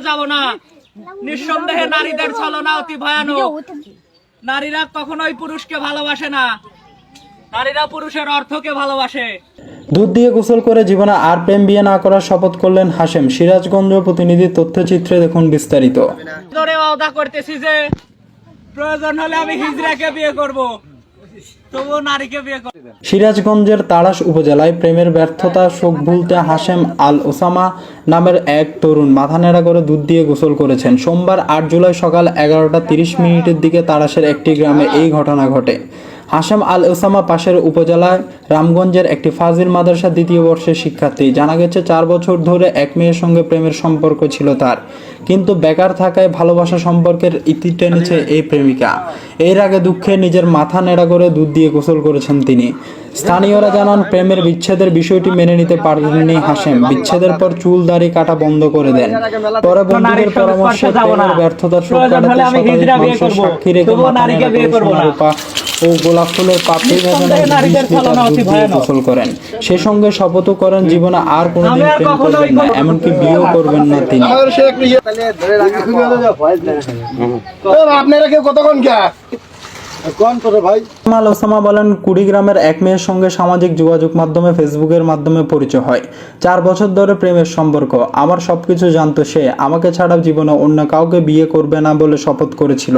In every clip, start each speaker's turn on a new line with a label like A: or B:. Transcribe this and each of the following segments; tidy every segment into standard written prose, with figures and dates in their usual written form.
A: যাব না। নিঃসন্দেহে নারীদের ছলনা অতি ভয়ানক। নারীরা কখনোই পুরুষকে ভালোবাসে না, নারীরা পুরুষের অর্থকে ভালোবাসে।
B: দুধ দিয়ে গোসল করে জীবনে আর প্রেম বিয়ে না করার শপথ করলেন হাশেম। সিরাজগঞ্জ প্রতিনিধি তথ্যচিত্রে দেখুন বিস্তারিত।
A: ধরে ওয়াদা করতেছি যে প্রয়োজন হলে আমি হিজড়াকে বিয়ে করব, তবুও নারীকে বিয়ে করব।
B: সিরাজগঞ্জের তাড়াশ উপজেলায় প্রেমের ব্যর্থতা শোক ভুলতে হাশেম আল ওসামা নামের এক তরুণ মাথা নেড়া করে দুধ দিয়ে গোসল করেছেন। সোমবার 8 জুলাই সকাল 11টা 30 দিকে তাড়াশের একটি গ্রামে এই ঘটনা ঘটে। হাশেম আল ওসামা পাশের উপজেলায় রামগঞ্জের একটি ফাজিল মাদ্রাসা 2য় বর্ষের শিক্ষার্থী। জানা গেছে 4 বছর ধরে এক মেয়ের সঙ্গে প্রেমের সম্পর্ক ছিল তার, কিন্তু বেকার থাকায় ভালোবাসা সম্পর্কের ইতি টেনেছে এই প্রেমিকা। এর আগে দুঃখে নিজের মাথা নেড়া করে দুধ দিয়ে গোসল করেছেন তিনি। স্থানীয়রা জানান, প্রেমের বিচ্ছেদের বিষয়টি মেনে নিতে পারেননি হাশেম। বিচ্ছেদের পর চুল দাড়ি কাটা বন্ধ করে দেন। পরে বন্ধুদের পরামর্শে প্রেমের ব্যর্থতার শোক কাটাতে শতাধিক মানুষের সাক্ষী রেখে মাথা নেড়া করে সোনারূপা ও গোলাপ ফুলের পাপড়ি গোসল করেন। সে সঙ্গে শপথও করেন জীবনে আর কোনোদিন প্রেম করবেন না, এমনকি বিয়েও করবেন না তিনি।
C: আপনারা কেউ কতক্ষণ
B: ওসামা বলেন, কুড়িগ্রামের এক মেয়ের সঙ্গে সামাজিক যোগাযোগ মাধ্যমে ফেসবুকের মাধ্যমে পরিচয় হয়। 4 বছর ধরে প্রেমের সম্পর্ক। আমার সবকিছু জানতো সে। আমাকে ছাড়া জীবনে অন্য কাউকে বিয়ে করবে না বলে শপথ করেছিল,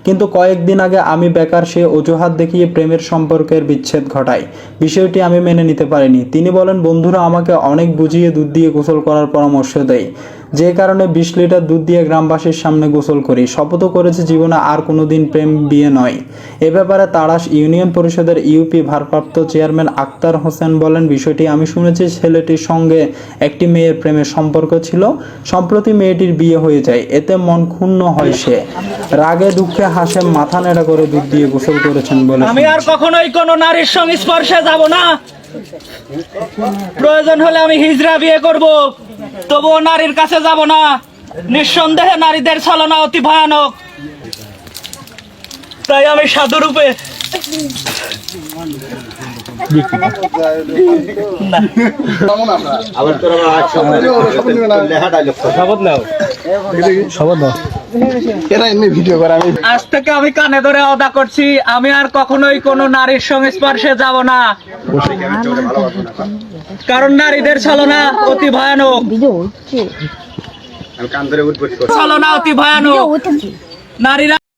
B: কিন্তু কয়েকদিন আগে আমি বেকার সে অজুহাত দেখিয়ে প্রেমের সম্পর্কের বিচ্ছেদ ঘটায়। বিষয়টি আমি মেনে নিতে পারিনি। তিনি বলেন, বন্ধুরা আমাকে অনেক বুঝিয়ে দুধ দিয়ে গোসল করার পরামর্শ দেয়, যে কারণে 20 লিটার দুধ দিয়ে গ্রামবাসীর সামনে গোসল করি। শপথও করেছে জীবনে আর কোনোদিন প্রেম বিয়ে নয়। এ ব্যাপারে তাড়াশ ইউনিয়ন পরিষদের ইউপি ভারপ্রাপ্ত চেয়ারম্যান আক্তার হোসেন বলেন, বিষয়টি আমি শুনেছি ছেলেটির সঙ্গে একটি মেয়ের প্রেমের সম্পর্ক ছিল। সম্প্রতি মেয়েটির বিয়ে হয়ে যায়, এতে মন ক্ষুণ্ণ হয় সে। রাগে দুঃখে হাশেম মাথা নেড়া করে দুধ দিয়ে গোসল করেছেন বলে।
A: আমি আর কখনোই কোনো নারীর সংস্পর্শে যাব না। প্রয়োজন হলে আমি হিজড়া বিয়ে করব, তবুও নারীর কাছে যাব না। নিঃসন্দেহে নারীদের ছলনা অতি ভয়ানক। তাই আমি সাধুরূপে আজ থেকে আমি কানে ধরে ওয়াদা করছি, আমি আর কখনোই কোনো নারীর সংস্পর্শে যাব না, কারণ নারীদের ছলনা অতি ভয়ানক। ছলনা অতি ভয়ানক। নারীরা